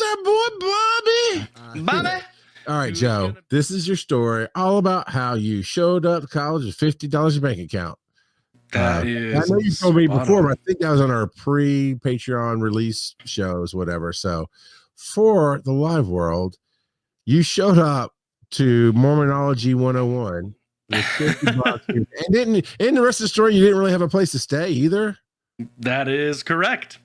our boy Bobby. Bobby. All right, Joe, this is your story all about how you showed up to college with $50 in your bank account. That I is know you told me before, on. but I think that was on our pre-Patreon release shows, whatever. So for the live world, you showed up to Mormonology 101 with $50. And didn't in the rest of the story, you didn't really have a place to stay either? That is correct.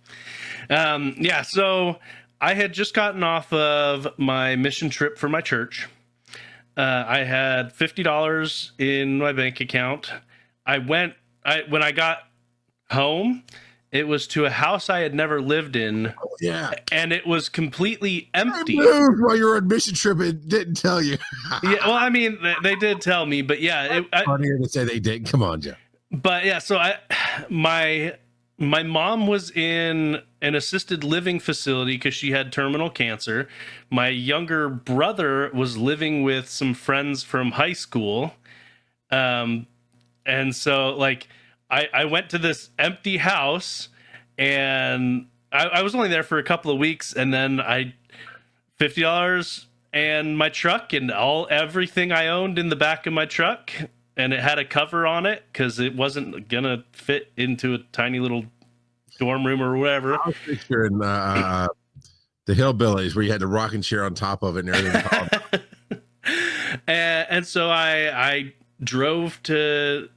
Yeah, so I had just gotten off of my mission trip for my church. I had $50 in my bank account. When I got home, it was to a house I had never lived in. Oh, yeah. And it was completely empty. I moved while you were on mission trip and didn't tell you. Yeah, well, I mean, they did tell me, but yeah. Funnier to say they didn't. Come on, Joe. But yeah, so my mom was in an assisted living facility because she had terminal cancer. My younger brother was living with some friends from high school. And so, like, I went to this empty house, and I was only there for a couple of weeks, and then $50 and my truck and everything I owned in the back of my truck, and it had a cover on it because it wasn't gonna fit into a tiny little dorm room or whatever. I was picturing the Hillbillies where you had the rocking chair on top of it and everything. and so I drove to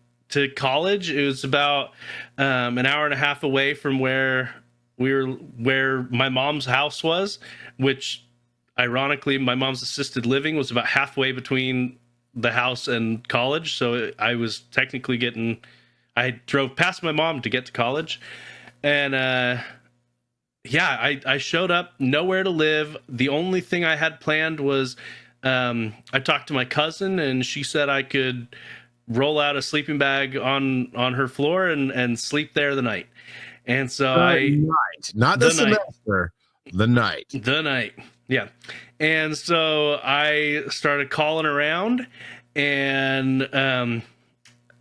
college. It was about an hour and a half away from where my mom's house was, which ironically my mom's assisted living was about halfway between the house and college. So I was technically I drove past my mom to get to college. And I showed up, nowhere to live. The only thing I had planned was I talked to my cousin, and she said I could roll out a sleeping bag on her floor and sleep there the night. And so not the semester, the night. Yeah. And so I started calling around, and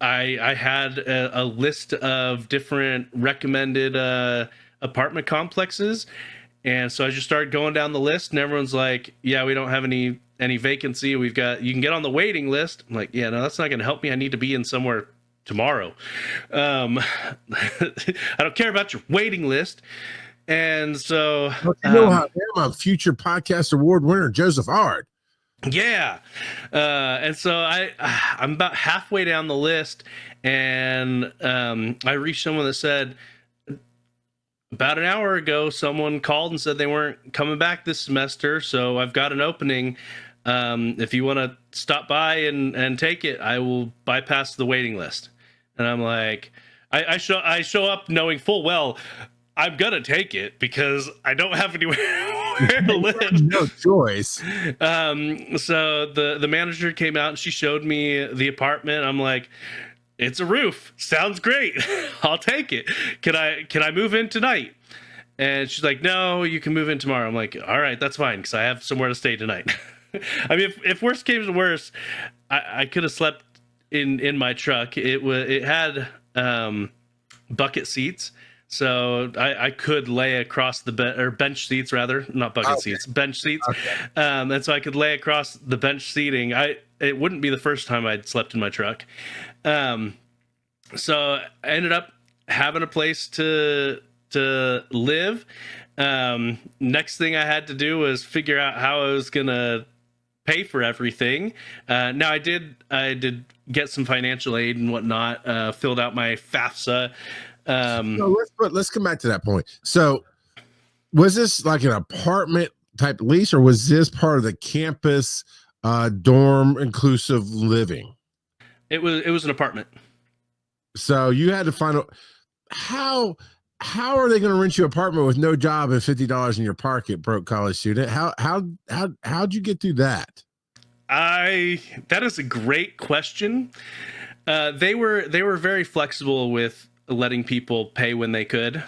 I had a list of different recommended apartment complexes. And so I just started going down the list, and everyone's like, yeah, we don't have any vacancy. You can get on the waiting list. I'm like, yeah, no, that's not going to help me. I need to be in somewhere tomorrow. I don't care about your waiting list. And so, you know how I'm a future podcast award winner, Joseph Hard. Yeah. And so I'm about halfway down the list, and I reached someone that said, about an hour ago, someone called and said they weren't coming back this semester, so I've got an opening. If you want to stop by and take it, I will bypass the waiting list. And I'm like, I show up knowing full well I'm gonna take it because I don't have anywhere to live. No choice. So the manager came out and she showed me the apartment. I'm like, it's a roof. Sounds great. I'll take it. Can I move in tonight? And she's like, no, you can move in tomorrow. I'm like, all right, that's fine, because I have somewhere to stay tonight. I mean, if worst came to worst, I could have slept in my truck. It had bucket seats. So I could lay across the bench seats, rather, not bucket seats, bench seats. Okay. And so I could lay across the bench seating. It wouldn't be the first time I'd slept in my truck. So I ended up having a place to live. Next thing I had to do was figure out how I was going to pay for everything. Now I did get some financial aid and whatnot, filled out my FAFSA. So let's come back to that point. So was this like an apartment type lease, or was this part of the campus dorm inclusive living? It was an apartment. So you had to find out how are they going to rent you an apartment with no job and $50 in your pocket, broke college student? How'd you get through that? That is a great question. They were very flexible with letting people pay when they could.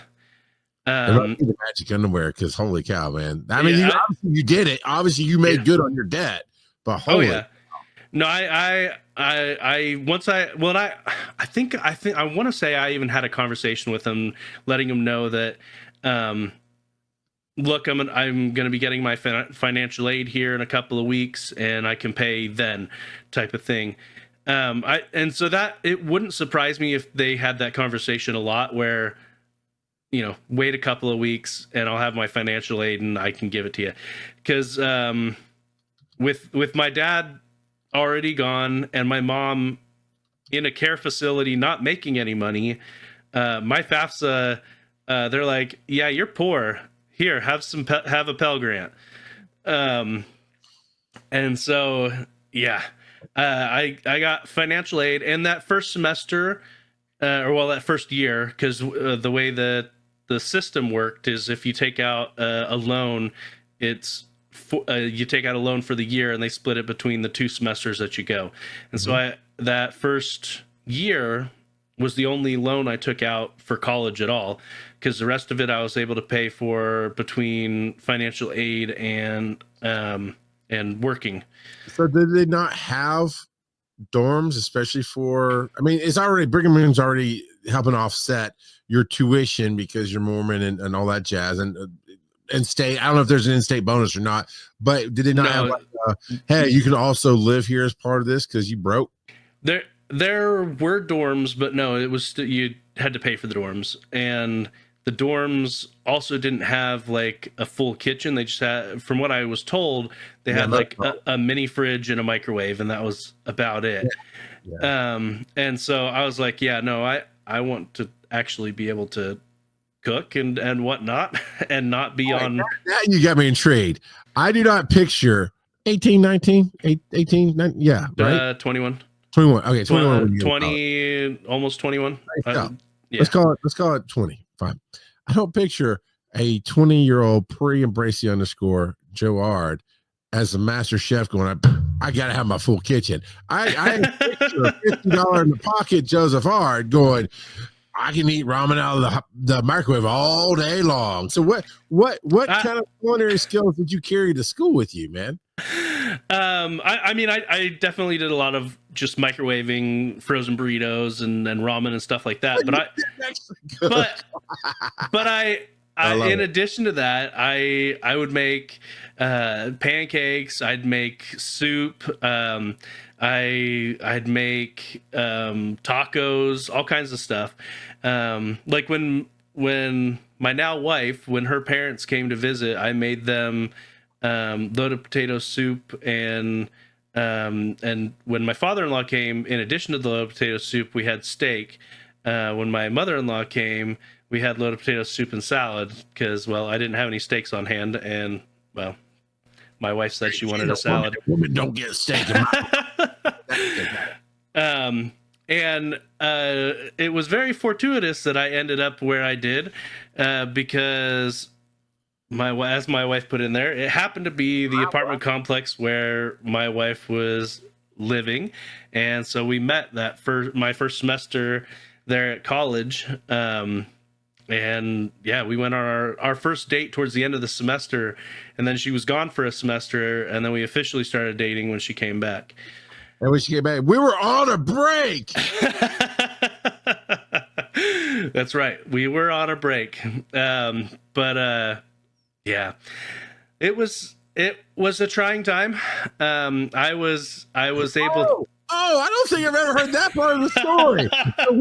The magic underwear, because holy cow, man! I mean, obviously you did it. Obviously, you made good on your debt. But holy, no, I think I want to say I even had a conversation with him, letting him know that look, I'm going to be getting my financial aid here in a couple of weeks, and I can pay then, type of thing. And so that it wouldn't surprise me if they had that conversation a lot, where, you know, wait a couple of weeks and I'll have my financial aid and I can give it to you. Because with my dad already gone and my mom in a care facility not making any money, my FAFSA, they're like, yeah, you're poor. Here, have a Pell Grant. And so, yeah, I got financial aid, and that first semester, that first year, because the way that the system worked is if you take out a loan, you take out a loan for the year, and they split it between the 2 semesters that you go. And so that first year was the only loan I took out for college at all, because the rest of it I was able to pay for between financial aid and working. So did they not have dorms, especially for? I mean, it's already Brigham Young's already helping offset your tuition because you're Mormon and all that jazz, and state. I don't know if there's an in-state bonus or not, but did they not have like, hey, you can also live here as part of this because you broke? There were dorms, but no, it was you had to pay for the dorms, and the dorms also didn't have like a full kitchen. They just had, from what I was told, they had like a mini fridge and a microwave, and that was about it. Yeah. And so I was like, yeah, no, I want to actually be able to cook and whatnot, and not be on. Now you got me intrigued. I do not picture 18, 19, 18, 19, yeah, right? 21. 21. Okay, 21. 20, almost 21. Yeah. Let's call it 20. Fine. I don't picture a 20-year-old pre-Embracy _ Joe Ard as a master chef going, I gotta have my full kitchen. I picture a $50 in the pocket Joseph Ard going, I can eat ramen out of the microwave all day long. So what kind of culinary skills did you carry to school with you, man? I mean, I definitely did a lot of just microwaving frozen burritos and ramen and stuff like that. But I in addition to that, I would make pancakes. I'd make soup. I'd make tacos, all kinds of stuff. Like when my now wife, when her parents came to visit, I made them loaded potato soup, and when my father-in-law came, in addition to the loaded potato soup, we had steak. When my mother-in-law came, we had loaded potato soup and salad, because, well, I didn't have any steaks on hand, and, well, my wife said she wanted a salad. Women don't get steak. And it was very fortuitous that I ended up where I did, because as my wife put in there, it happened to be the apartment complex where my wife was living, and so we met my first semester there at college. And yeah, we went on our first date towards the end of the semester, and then she was gone for a semester, and then we officially started dating when she came back. And when she came back, we were on a break. That's right, we were on a break. Yeah, it was a trying time. I was able. Oh, I don't think I've ever heard that part of the story. So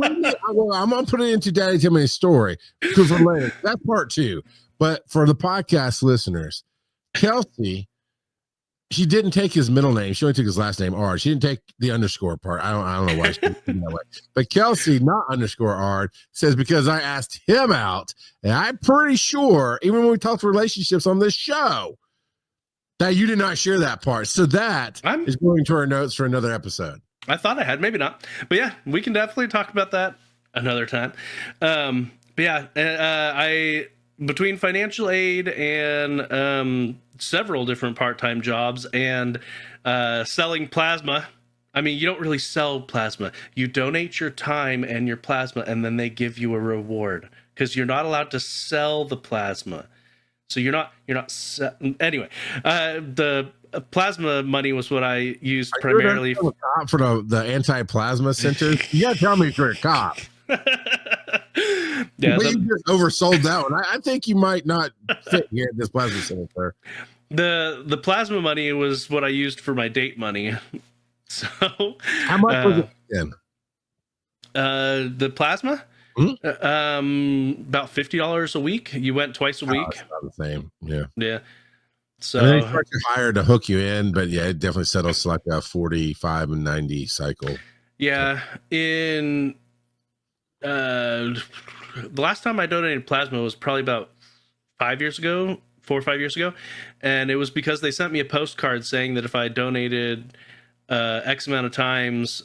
I'm gonna put it into Daddy Tell Me a Story because for later. That's part 2. But for the podcast listeners, Kelsey, she didn't take his middle name. She only took his last name, Ard. She didn't take the underscore part. I don't know why she did that way. But Kelsey, not underscore Ard, says because I asked him out, and I'm pretty sure, even when we talked relationships on this show, that you did not share that part. So that is going to our notes for another episode. I thought I had, maybe not. But yeah, we can definitely talk about that another time. But yeah, I between financial aid and several different part-time jobs and selling plasma. I mean, you don't really sell plasma. You donate your time and your plasma, and then they give you a reward, because you're not allowed to sell the plasma. So you're not anyway. The plasma money was what I used primarily for the anti-plasma center. You gotta tell me if you're a cop. Yeah, But you just oversold that one. I think you might not fit here at this plasma center, sir. the plasma money was what I used for my date money. So How much was it then? The plasma, about $50 a week. You went twice a week. It's about the same. Yeah. Yeah. So I mean, they charge you higher to hook you in, but yeah, it definitely settles to like a 45 and 90 cycle. Yeah. In the last time I donated plasma was probably about 5 years ago, 4 or 5 years ago, and it was because they sent me a postcard saying that if I donated X amount of times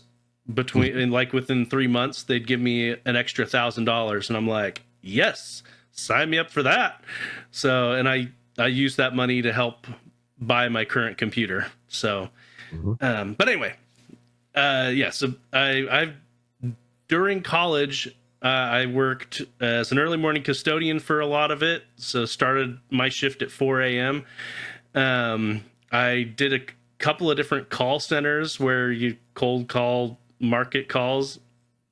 between like within 3 months, they'd give me an extra $1,000, and I'm like, yes, sign me up for that. So, and I used that money to help buy my current computer. So, but anyway, yeah. So I've during college. I worked as an early morning custodian for a lot of it. So started my shift at 4 a.m. I did a couple of different call centers where you cold call market calls.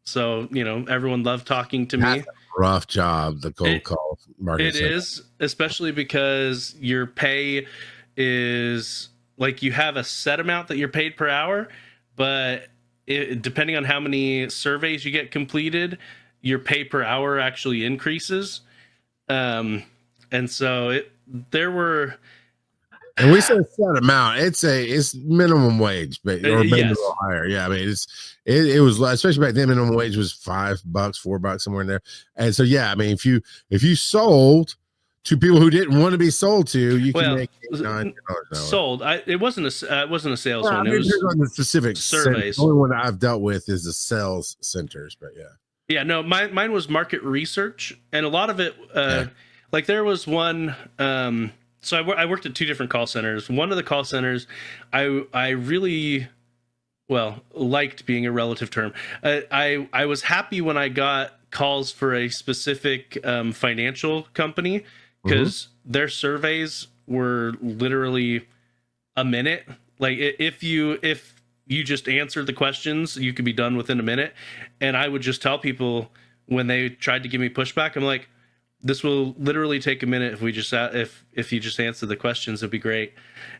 So, you know, everyone loved talking to me. That's a rough job, the cold call market. It is, especially because your pay is like you have a set amount that you're paid per hour, but depending on how many surveys you get completed, your pay per hour actually increases. And so there were, and we said set amount. It's minimum wage, but or maybe yes. a little higher. Yeah, I mean it was, especially back then, minimum wage was $5, $4 somewhere in there. And so yeah, I mean if you sold to people who didn't want to be sold to, you can make $8, $9 an hour. Sold. It wasn't a sales one. I mean, it was on the specific surveys. The only one that I've dealt with is the sales centers, but yeah. Yeah, no, mine was market research, and a lot of it, like there was one. So I worked at 2 different call centers. One of the call centers, I really, well, liked being a relative term. I was happy when I got calls for a specific financial company because their surveys were literally a minute. Like if you just answered the questions, you could be done within a minute. And I would just tell people when they tried to give me pushback, I'm like, this will literally take a minute if we just if you just answer the questions, it'd be great.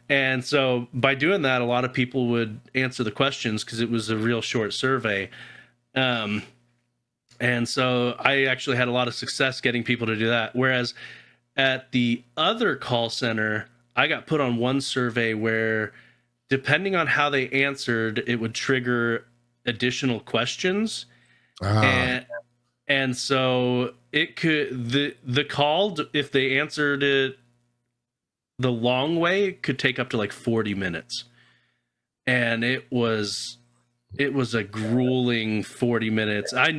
And so by doing that, a lot of people would answer the questions because it was a real short survey. And so I actually had a lot of success getting people to do that. Whereas at the other call center, I got put on one survey where depending on how they answered, it would trigger additional questions. And so it could, the call, if they answered it the long way, could take up to like 40 minutes. And it was a grueling 40 minutes. I'd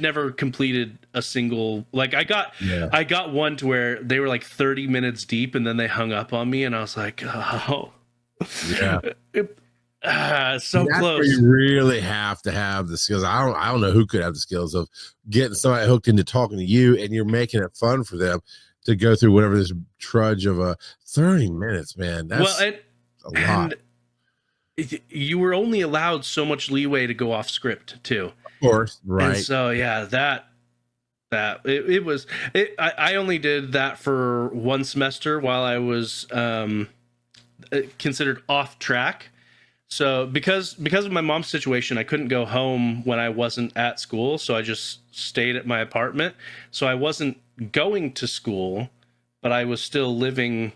never completed a single, like I got one to where they were like 30 minutes deep and then they hung up on me and I was like, oh yeah. So that's close. Where you really have to have the skills. I don't know who could have the skills of getting somebody hooked into talking to you, and you're making it fun for them to go through whatever this trudge of a 30 minutes, man. That's a lot. You were only allowed so much leeway to go off script too. Of course, right. And so yeah, I only did that for one semester while I was considered off track. So because of my mom's situation, I couldn't go home when I wasn't at school, so I just stayed at my apartment. So I wasn't going to school, but I was still living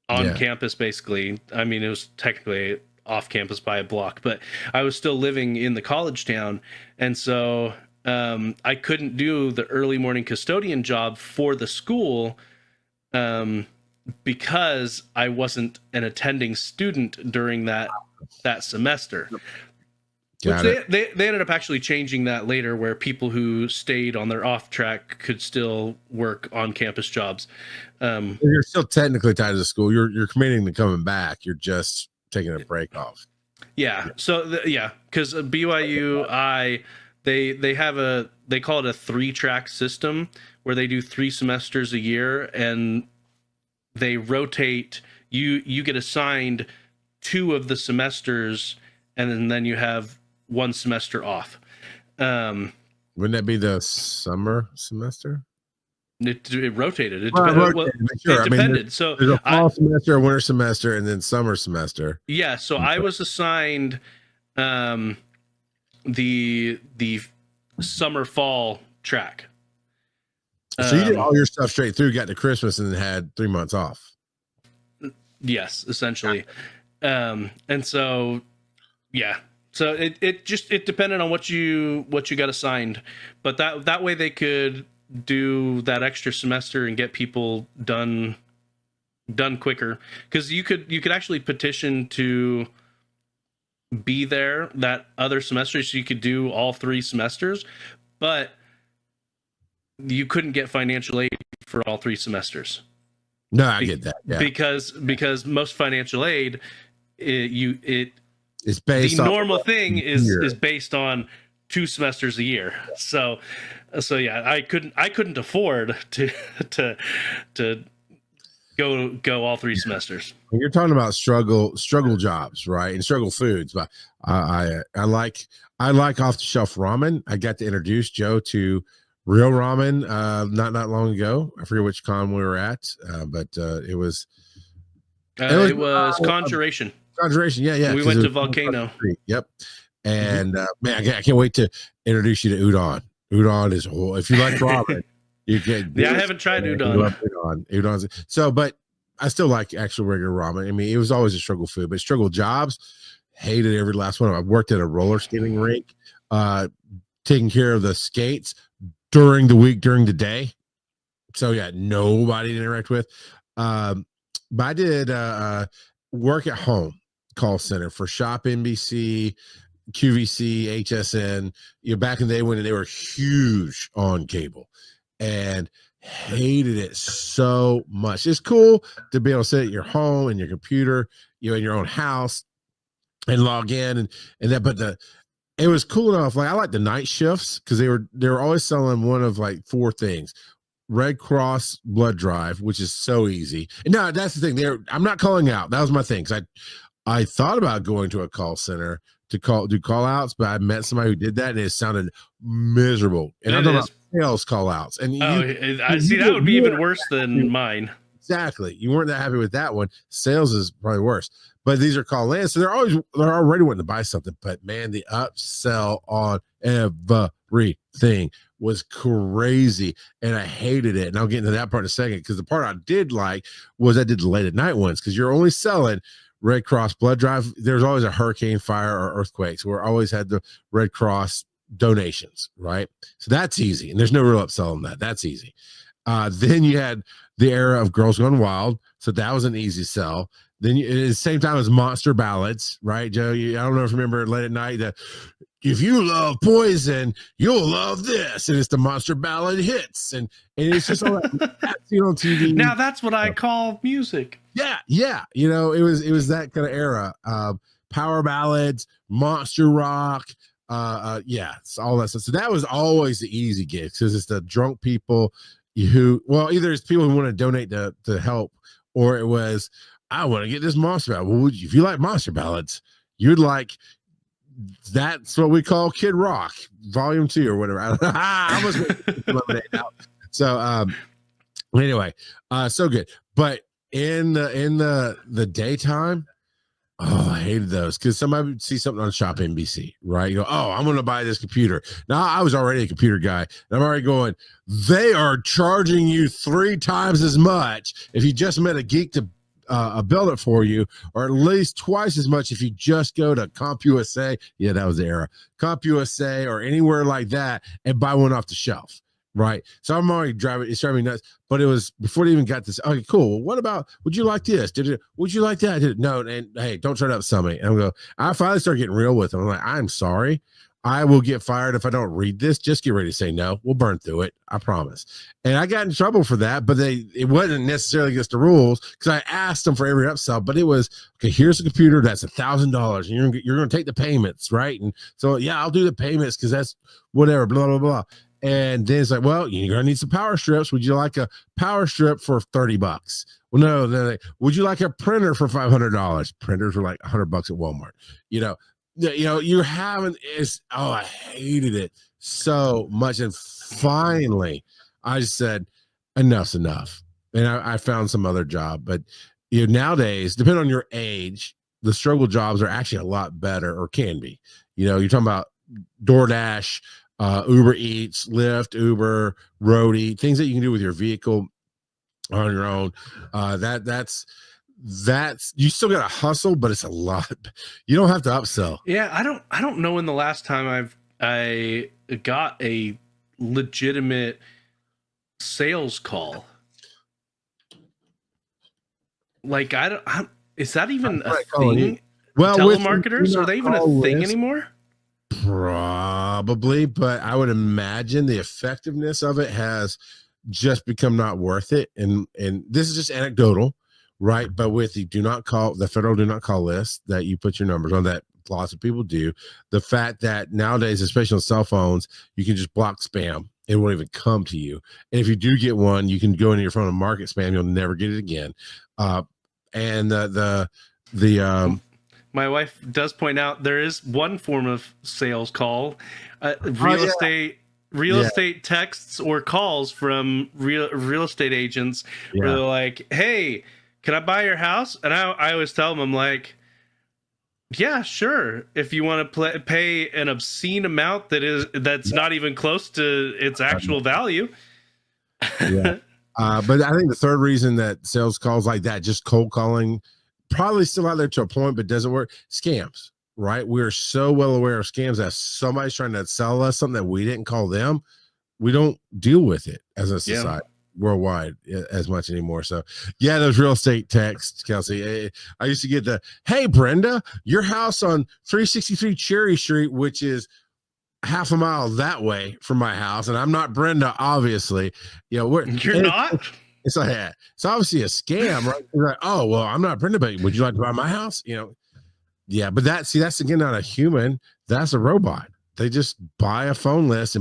on campus basically. I mean, it was technically off campus by a block, but I was still living in the college town. And so I couldn't do the early morning custodian job for the school because I wasn't an attending student during that semester. They ended up actually changing that later, where people who stayed on their off track could still work on campus jobs. You're still technically tied to the school. You're committing to coming back. You're just taking a break off. Yeah. So because BYU, they call it a 3-track system where they do 3 semesters a year and they rotate. You get assigned 2 of the semesters, and then you have 1 semester off. Wouldn't that be the summer semester? It rotated. It, Well, well, sure. it I mean, depended. So there's a fall semester, a winter semester, and then summer semester. yeah, so I was assigned um, the summer fall track. So you did all your stuff straight through, got to Christmas, and then had 3 months off. Yes, essentially. And so yeah. So it depended on what you got assigned. But that way they could do that extra semester and get people done quicker. Because you could actually petition to be there that other semester, so you could do all 3 semesters, but you couldn't get financial aid for all 3 semesters. No, I get that. Yeah. Because most financial aid, it's based the on normal thing is based on 2 semesters a year. So yeah, I couldn't afford to go all 3 semesters. You're talking about struggle jobs, right? And struggle foods. But I like off the shelf ramen. I got to introduce Joe to real ramen not long ago. I forget which con we were at, but it was Conjuration. Conjuration, yeah. We went to Volcano. Yep. And man, I can't wait to introduce you to udon. Udon is if you like ramen, you can. Yeah, I haven't tried udon. Udon's so, but I still like actual regular ramen. I mean, it was always a struggle food, but struggle jobs, hated every last one. I worked at a roller skating rink, taking care of the skates during the week, during the day. So yeah, nobody to interact with. But I did work at home call center for Shop NBC, QVC, HSN, back in the day when they were huge on cable, and hated it so much. It's cool to be able to sit at your home and your computer, in your own house and log in and that, but it was cool enough. Like I like the night shifts because they were always selling one of like 4 things. Red Cross blood drive, which is so easy. And no, that's the thing. I'm not calling out. That was my thing. Cause I thought about going to a call center to do call outs, but I met somebody who did that and it sounded miserable. And I'm talking about sales call outs. And I see that would be even worse than mine. Exactly. You weren't that happy with that one. Sales is probably worse. But these are call ins, so they're already wanting to buy something. But man, the upsell on everything was crazy, and I hated it. And I'll get into that part in a second, because the part I did like was I did the late at night ones, because you're only selling Red Cross blood drive. There's always a hurricane, fire, or earthquakes. We're always had the Red Cross donations, right? So that's easy, and there's no real upsell on that. That's easy. Then you had the era of Girls Gone Wild, so that was an easy sell. Then at the same time as Monster Ballads, right, Joe? I don't know if you remember late at night that if you love Poison, you'll love this, and it's the Monster Ballad hits, and it's just all that seen on TV. Now that's what I call music. Yeah. It was that kind of era. Power ballads, monster rock, it's all that stuff. So that was always the easy gigs, because it's the drunk people who, either it's people who want to donate to help, or it was, I want to get this monster ballad. Well, if you like monster ballads, you'd like, that's what we call Kid Rock Volume 2 or whatever. I almost out. So anyway, so good. But in the daytime, I hated those, because somebody would see something on Shop NBC, right? You go, I'm going to buy this computer. Now, I was already a computer guy, and I'm already going, they are charging you 3 times as much if you just met a geek to build it for you, or at least twice as much if you just go to CompUSA. Yeah, that was the era. CompUSA or anywhere like that, and buy one off the shelf. Right. So I'm already it's driving me nuts. But it was before they even got this. Okay, cool. Well, what about, would you like this? Would you like that? No, and hey, don't try to upsell me. And I finally started getting real with them. I'm like, I'm sorry. I will get fired if I don't read this. Just get ready to say no. We'll burn through it. I promise. And I got in trouble for that, but it wasn't necessarily against the rules, because I asked them for every upsell, but it was, okay, here's a computer that's $1,000 and you're going to take the payments, right? And so, yeah, I'll do the payments because that's whatever, blah, blah, blah. And then it's like, well, you're going to need some power strips. Would you like a power strip for $30? Well, no. Then like, would you like a printer for $500? Printers were like $100 at Walmart. You're having I hated it so much. And finally, I just said, enough's enough. And I found some other job. But nowadays, depending on your age, the struggle jobs are actually a lot better, or can be. You're talking about DoorDash, Uber Eats, Lyft, Uber, Roadie, things that you can do with your vehicle on your own. That's you still got to hustle, but it's a lot. You don't have to upsell. Yeah, I don't know when the last time I got a legitimate sales call. Like is that even a thing? Well, telemarketers, are they even a thing anymore? Probably, but I would imagine the effectiveness of it has just become not worth it. And this is just anecdotal, right? But with the federal do not call list that you put your numbers on, that lots of people do, the fact that nowadays, especially on cell phones, you can just block spam. It won't even come to you. And if you do get one, you can go into your phone and mark it spam. You'll never get it again. And my wife does point out there is one form of sales call, real estate texts or calls from real estate agents where they're like, "Hey, can I buy your house?" And I always tell them, I'm like, "Yeah, sure. If you want to pay an obscene amount that's not even close to its actual value." Yeah. But I think the third reason that sales calls like that, just cold calling, probably still out there to a point, but doesn't work. Scams, right? We're so well aware of scams that somebody's trying to sell us something that we didn't call them. We don't deal with it as a society worldwide as much anymore. So yeah, those real estate texts, Kelsey. I used to get "Hey Brenda, your house on 363 Cherry Street," which is half a mile that way from my house, and I'm not Brenda, obviously. You're not. It's obviously a scam, right? You're like, "Oh well, I'm not Brenda, but would you like to buy my house?" Yeah, but that's again not a human. That's a robot. They just buy a phone list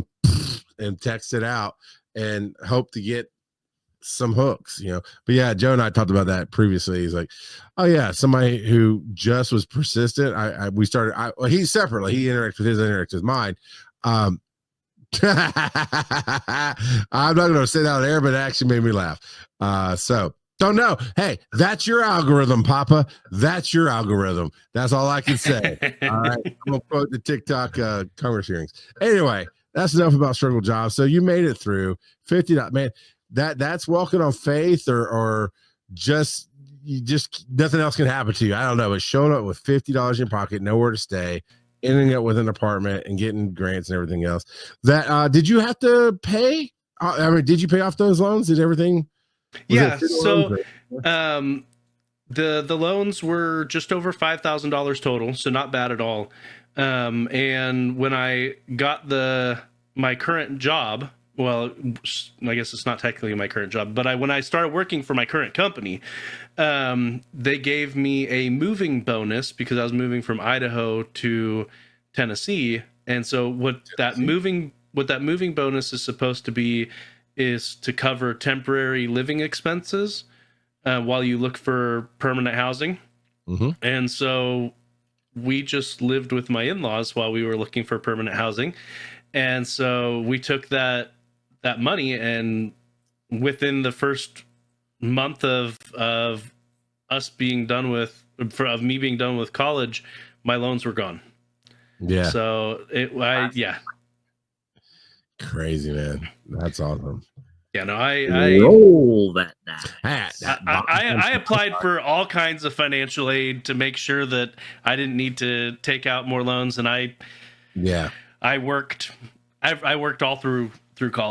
and text it out and hope to get some hooks. But yeah, Joe and I talked about that previously. He's like, "Oh yeah, somebody who just was persistent." We started. He's separately. He interacts with his, I interact with mine. I'm not going to say that on air, but it actually made me laugh. So don't know. Hey, that's your algorithm, Papa. That's your algorithm. That's all I can say. All right, I'm gonna quote the TikTok Congress hearings. Anyway, that's enough about struggle jobs. So you made it through $50. Man, that's walking on faith, or just nothing else can happen to you. I don't know. But showing up with $50 in your pocket, nowhere to stay, ending up with an apartment and getting grants and everything else. Did you have to pay? Did you pay off those loans? Did everything? Yeah. So, the loans were just over $5,000 total, so not bad at all. And when I got my current job, well, I guess it's not technically my current job, but when I started working for my current company, they gave me a moving bonus because I was moving from Idaho to Tennessee. And so what that moving bonus is supposed to be is to cover temporary living expenses while you look for permanent housing. Mm-hmm. And so we just lived with my in-laws while we were looking for permanent housing. And so we took that money, and within the first month of us being done with, of me being done with college, my loans were gone. Yeah. So crazy, man. That's awesome. Yeah, no, I roll that dice. I applied for all kinds of financial aid to make sure that I didn't need to take out more loans, and I worked all through college.